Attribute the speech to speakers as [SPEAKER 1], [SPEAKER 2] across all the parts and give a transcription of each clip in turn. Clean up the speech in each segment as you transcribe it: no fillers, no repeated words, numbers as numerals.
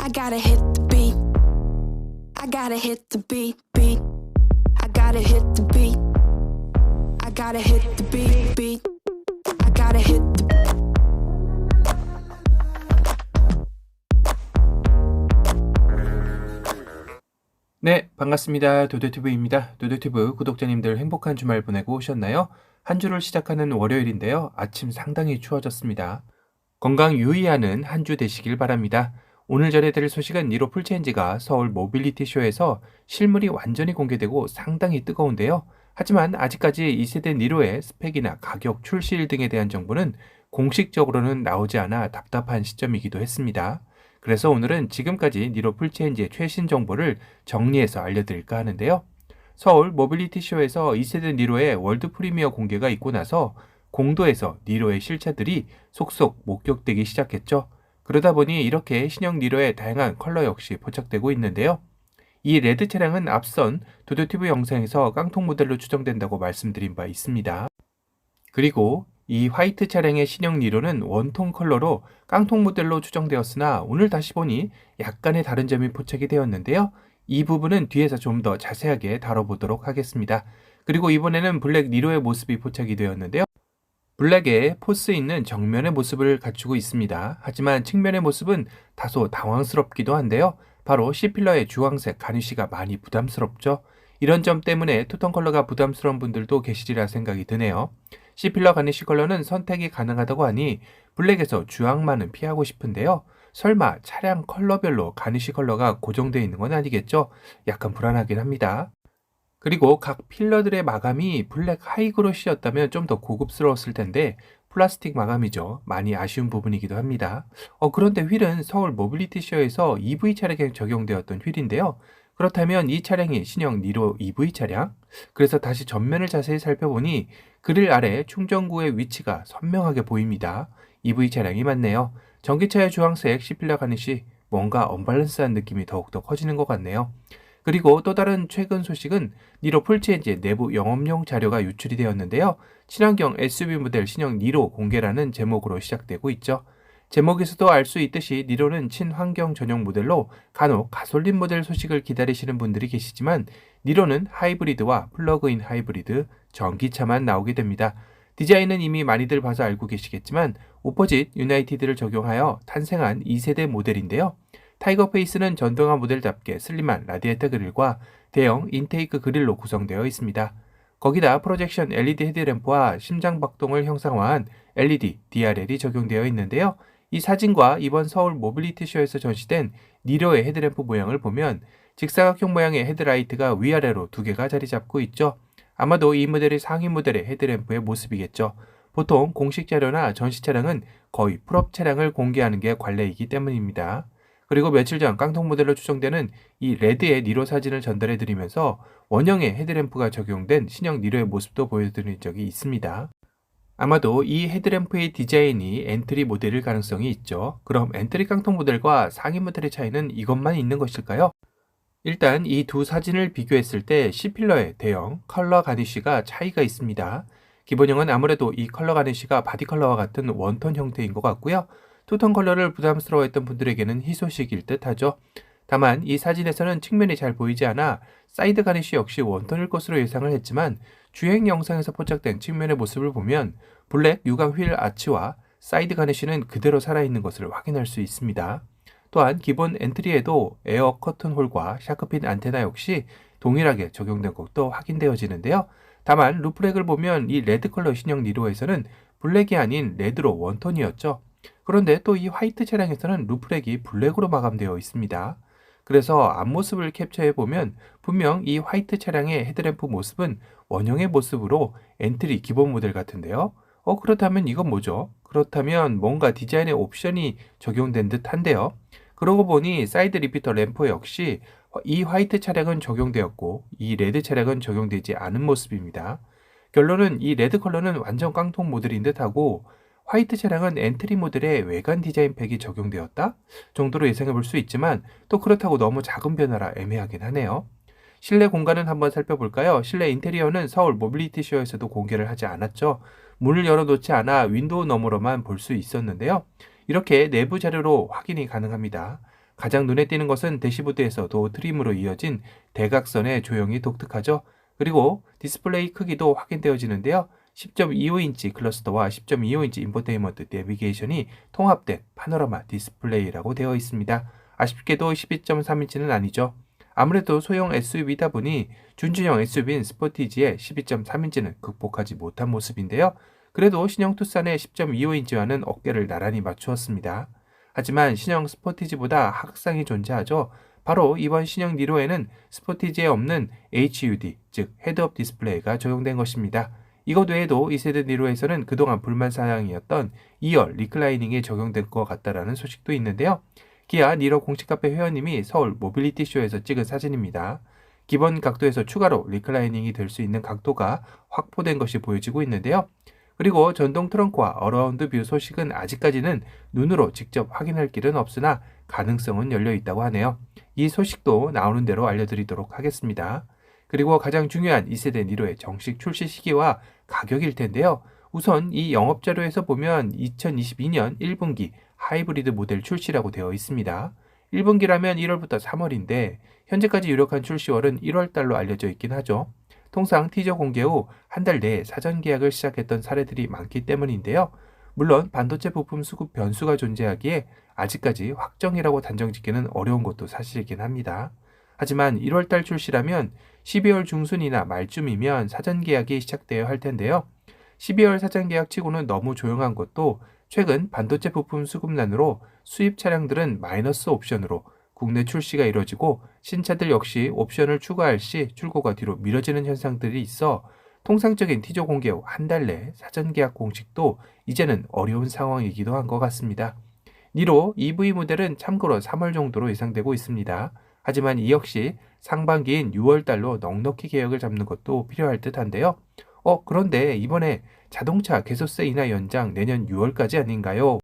[SPEAKER 1] I gotta hit the beat. I gotta hit the beat, beat. I gotta hit the beat. I gotta hit the beat, beat. I gotta hit the
[SPEAKER 2] 네, 반갑습니다. 도도튜브입니다. 도도튜브 구독자님들 행복한 주말 보내고 오셨나요? 한 주를 시작하는 월요일인데요. 아침 상당히 추워졌습니다. 건강 유의하는 한 주 되시길 바랍니다. 오늘 전해드릴 소식은 니로 풀체인지가 서울 모빌리티 쇼에서 실물이 완전히 공개되고 상당히 뜨거운데요. 하지만 아직까지 2세대 니로의 스펙이나 가격, 출시일 등에 대한 정보는 공식적으로는 나오지 않아 답답한 시점이기도 했습니다. 그래서 오늘은 지금까지 니로 풀체인지의 최신 정보를 정리해서 알려드릴까 하는데요. 서울 모빌리티 쇼에서 2세대 니로의 월드 프리미어 공개가 있고 나서 공도에서 니로의 실차들이 속속 목격되기 시작했죠. 그러다 보니 이렇게 신형 니로의 다양한 컬러 역시 포착되고 있는데요. 이 레드 차량은 앞선 도도튜브 영상에서 깡통 모델로 추정된다고 말씀드린 바 있습니다. 그리고 이 화이트 차량의 신형 니로는 원톤 컬러로 깡통 모델로 추정되었으나 오늘 다시 보니 약간의 다른 점이 포착이 되었는데요. 이 부분은 뒤에서 좀 더 자세하게 다뤄보도록 하겠습니다. 그리고 이번에는 블랙 니로의 모습이 포착이 되었는데요. 블랙에 포스 있는 정면의 모습을 갖추고 있습니다. 하지만 측면의 모습은 다소 당황스럽기도 한데요. 바로 C필러의 주황색 가니쉬가 많이 부담스럽죠. 이런 점 때문에 투톤 컬러가 부담스러운 분들도 계시리라 생각이 드네요. C필러 가니쉬 컬러는 선택이 가능하다고 하니 블랙에서 주황만은 피하고 싶은데요. 설마 차량 컬러별로 가니쉬 컬러가 고정되어 있는 건 아니겠죠? 약간 불안하긴 합니다. 그리고 각 필러들의 마감이 블랙 하이그로시였다면 좀 더 고급스러웠을 텐데 플라스틱 마감이죠. 많이 아쉬운 부분이기도 합니다. 그런데 휠은 서울 모빌리티 쇼에서 EV 차량에 적용되었던 휠인데요. 그렇다면 이 차량이 신형 니로 EV 차량? 그래서 다시 전면을 자세히 살펴보니 그릴 아래 충전구의 위치가 선명하게 보입니다. EV 차량이 맞네요. 전기차의 주황색 C필러 가니쉬 뭔가 언밸런스한 느낌이 더욱더 커지는 것 같네요. 그리고 또 다른 최근 소식은 니로 풀체인지의 내부 영업용 자료가 유출이 되었는데요. 친환경 SUV 모델 신형 니로 공개라는 제목으로 시작되고 있죠. 제목에서도 알 수 있듯이 니로는 친환경 전용 모델로 간혹 가솔린 모델 소식을 기다리시는 분들이 계시지만 니로는 하이브리드와 플러그인 하이브리드, 전기차만 나오게 됩니다. 디자인은 이미 많이들 봐서 알고 계시겠지만 오포짓 유나이티드를 적용하여 탄생한 2세대 모델인데요. 타이거 페이스는 전동화 모델답게 슬림한 라디에이터 그릴과 대형 인테이크 그릴로 구성되어 있습니다. 거기다 프로젝션 LED 헤드램프와 심장 박동을 형상화한 LED, DRL이 적용되어 있는데요. 이 사진과 이번 서울 모빌리티 쇼에서 전시된 니로의 헤드램프 모양을 보면 직사각형 모양의 헤드라이트가 위아래로 두 개가 자리 잡고 있죠. 아마도 이 모델이 상위 모델의 헤드램프의 모습이겠죠. 보통 공식 자료나 전시 차량은 거의 풀업 차량을 공개하는 게 관례이기 때문입니다. 그리고 며칠 전 깡통 모델로 추정되는 이 레드의 니로 사진을 전달해 드리면서 원형의 헤드램프가 적용된 신형 니로의 모습도 보여드린 적이 있습니다. 아마도 이 헤드램프의 디자인이 엔트리 모델일 가능성이 있죠. 그럼 엔트리 깡통 모델과 상위 모델의 차이는 이것만 있는 것일까요? 일단 이 두 사진을 비교했을 때 C필러의 대형 컬러 가니쉬가 차이가 있습니다. 기본형은 아무래도 이 컬러 가니쉬가 바디 컬러와 같은 원톤 형태인 것 같고요. 투톤 컬러를 부담스러워했던 분들에게는 희소식일 듯 하죠. 다만 이 사진에서는 측면이 잘 보이지 않아 사이드 가니쉬 역시 원톤일 것으로 예상을 했지만 주행 영상에서 포착된 측면의 모습을 보면 블랙 유광 휠 아치와 사이드 가니쉬는 그대로 살아있는 것을 확인할 수 있습니다. 또한 기본 엔트리에도 에어 커튼 홀과 샤크핀 안테나 역시 동일하게 적용된 것도 확인되어지는데요. 다만 루프렉을 보면 이 레드 컬러 신형 니로에서는 블랙이 아닌 레드로 원톤이었죠. 그런데 또 이 화이트 차량에서는 루프렉이 블랙으로 마감되어 있습니다. 그래서 앞모습을 캡처해보면 분명 이 화이트 차량의 헤드램프 모습은 원형의 모습으로 엔트리 기본 모델 같은데요. 그렇다면 이건 뭐죠? 그렇다면 뭔가 디자인의 옵션이 적용된 듯 한데요. 그러고 보니 사이드 리피터 램프 역시 이 화이트 차량은 적용되었고 이 레드 차량은 적용되지 않은 모습입니다. 결론은 이 레드 컬러는 완전 깡통 모델인 듯하고 화이트 차량은 엔트리 모델의 외관 디자인 팩이 적용되었다 정도로 예상해 볼 수 있지만 또 그렇다고 너무 작은 변화라 애매하긴 하네요. 실내 공간은 한번 살펴볼까요? 실내 인테리어는 서울 모빌리티 쇼에서도 공개를 하지 않았죠. 문을 열어놓지 않아 윈도우 너머로만 볼 수 있었는데요. 이렇게 내부 자료로 확인이 가능합니다. 가장 눈에 띄는 것은 대시보드에서도 트림으로 이어진 대각선의 조형이 독특하죠. 그리고 디스플레이 크기도 확인되어지는데요. 10.25인치 클러스터와 10.25인치 인포테인먼트 내비게이션이 통합된 파노라마 디스플레이라고 되어 있습니다. 아쉽게도 12.3인치는 아니죠. 아무래도 소형 SUV다 보니 준준형 SUV인 스포티지의 12.3인치는 극복하지 못한 모습인데요. 그래도 신형 투싼의 10.25인치와는 어깨를 나란히 맞추었습니다. 하지만 신형 스포티지보다 학상이 존재하죠. 바로 이번 신형 니로에는 스포티지에 없는 HUD, 즉 헤드업 디스플레이가 적용된 것입니다. 이것 외에도 2세대 니로에서는 그동안 불만 사항이었던 2열 리클라이닝이 적용될 것 같다라는 소식도 있는데요. 기아 니로 공식 카페 회원님이 서울 모빌리티 쇼에서 찍은 사진입니다. 기본 각도에서 추가로 리클라이닝이 될 수 있는 각도가 확보된 것이 보여지고 있는데요. 그리고 전동 트렁크와 어라운드 뷰 소식은 아직까지는 눈으로 직접 확인할 길은 없으나 가능성은 열려 있다고 하네요. 이 소식도 나오는 대로 알려드리도록 하겠습니다. 그리고 가장 중요한 2세대 니로의 정식 출시 시기와 가격일 텐데요. 우선 이 영업자료에서 보면 2022년 1분기 하이브리드 모델 출시라고 되어 있습니다. 1분기라면 1월부터 3월인데 현재까지 유력한 출시월은 1월달로 알려져 있긴 하죠. 통상 티저 공개 후 한 달 내에 사전 계약을 시작했던 사례들이 많기 때문인데요. 물론 반도체 부품 수급 변수가 존재하기에 아직까지 확정이라고 단정짓기는 어려운 것도 사실이긴 합니다. 하지만 1월달 출시라면 12월 중순이나 말쯤이면 사전 계약이 시작되어야 할 텐데요. 12월 사전 계약 치고는 너무 조용한 것도 최근 반도체 부품 수급난으로 수입 차량들은 마이너스 옵션으로 국내 출시가 이뤄지고 신차들 역시 옵션을 추가할 시 출고가 뒤로 미뤄지는 현상들이 있어 통상적인 티저 공개 후 한 달 내 사전 계약 공식도 이제는 어려운 상황이기도 한 것 같습니다. 니로 EV 모델은 참고로 3월 정도로 예상되고 있습니다. 하지만 이 역시 상반기인 6월달로 넉넉히 계약을 잡는 것도 필요할 듯한데요. 그런데 이번에 자동차 개소세 인하 연장 내년 6월까지 아닌가요?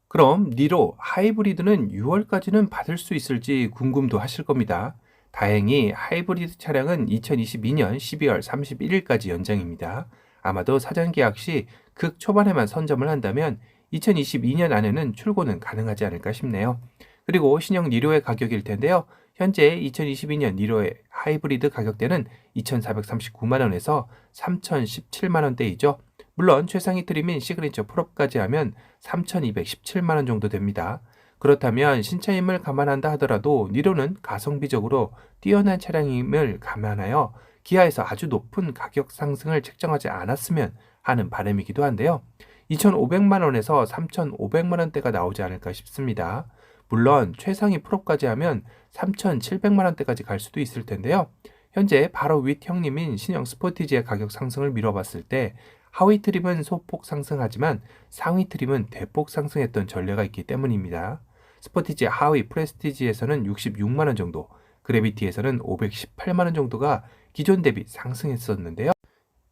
[SPEAKER 2] 그럼 니로 하이브리드는 6월까지는 받을 수 있을지 궁금도 하실 겁니다. 다행히 하이브리드 차량은 2022년 12월 31일까지 연장입니다. 아마도 사전 계약 시 극 초반에만 선점을 한다면 2022년 안에는 출고는 가능하지 않을까 싶네요. 그리고 신형 니로의 가격일 텐데요. 현재 2022년 니로의 하이브리드 가격대는 2,439만원에서 3,017만원대이죠. 물론 최상위 트림인 시그니처 풀업까지 하면 3,217만원 정도 됩니다. 그렇다면 신차임을 감안한다 하더라도 니로는 가성비적으로 뛰어난 차량임을 감안하여 기아에서 아주 높은 가격 상승을 책정하지 않았으면 하는 바람이기도 한데요. 2,500만원에서 3,500만원대가 나오지 않을까 싶습니다. 물론 최상위 풀업까지 하면 3,700만원대까지 갈 수도 있을 텐데요. 현재 바로 윗 형님인 신형 스포티지의 가격 상승을 미뤄봤을 때 하위 트림은 소폭 상승하지만 상위 트림은 대폭 상승했던 전례가 있기 때문입니다. 스포티지 하위 프레스티지에서는 66만원 정도, 그래비티에서는 518만원 정도가 기존 대비 상승했었는데요.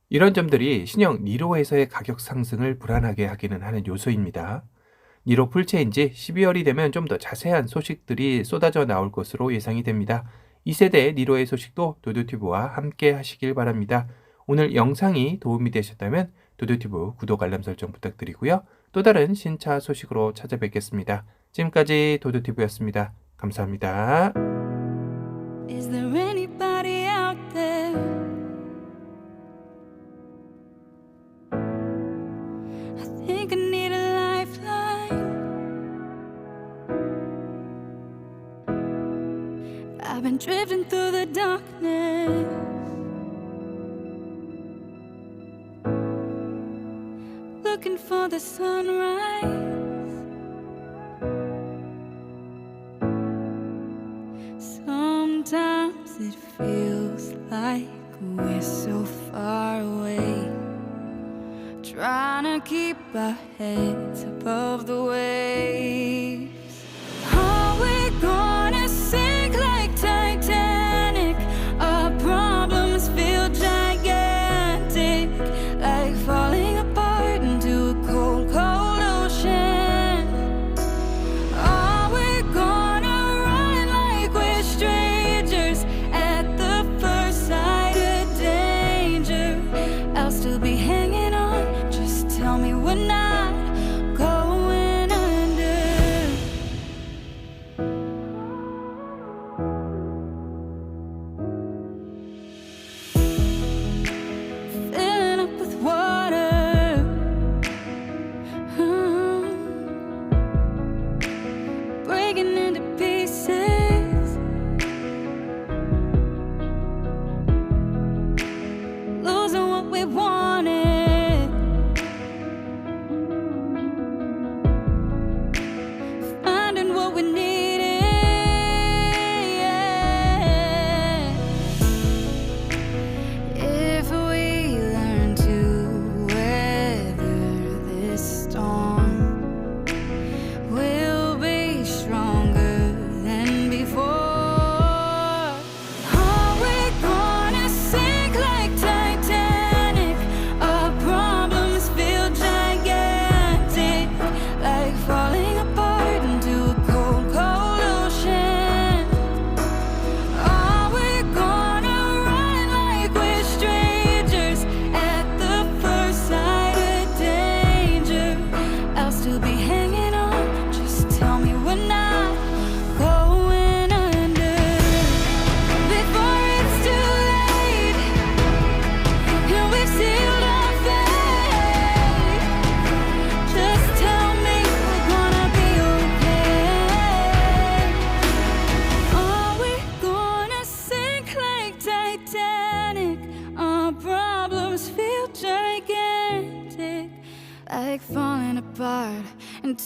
[SPEAKER 2] 이런 점들이 신형 니로에서의 가격 상승을 불안하게 하기는 하는 요소입니다. 니로 풀체인지 12월이 되면 좀 더 자세한 소식들이 쏟아져 나올 것으로 예상이 됩니다. 2세대 니로의 소식도 도도튜브와 함께 하시길 바랍니다. 오늘 영상이 도움이 되셨다면 도도튜브 구독 알람 설정 부탁드리고요. 또 다른 신차 소식으로 찾아뵙겠습니다. 지금까지 도도튜브였습니다. 감사합니다.
[SPEAKER 1] Is there anybody out there? I think I need a lifeline. I've been drifting through the darkness, looking for the sunrise. Sometimes it feels like we're so far away, trying to keep our heads above the waves. Are we gonna sink like Titanic? Our problems feel gigantic, like falling apart into a cold, cold ocean. Are we gonna run like we're strangers at the first sight of danger? I'll still be hanging on, just tell me we're not going under. breaking into pieces, losing what we wanted, finding what we needed. If we learn to weather this storm, we'll be stronger than before. Are we gonna sink like Titanic? Our problems feel gigantic, like falling apart into a cold, cold ocean. Are we gonna run like we're strangers at the first sight of danger? I'll still be hanging on, just tell me we're not going under before it's too late, and we've sealed our fate. Just tell me we're gonna be okay. Are we gonna sink like Titanic? Our problems feel gigantic, like falling apart into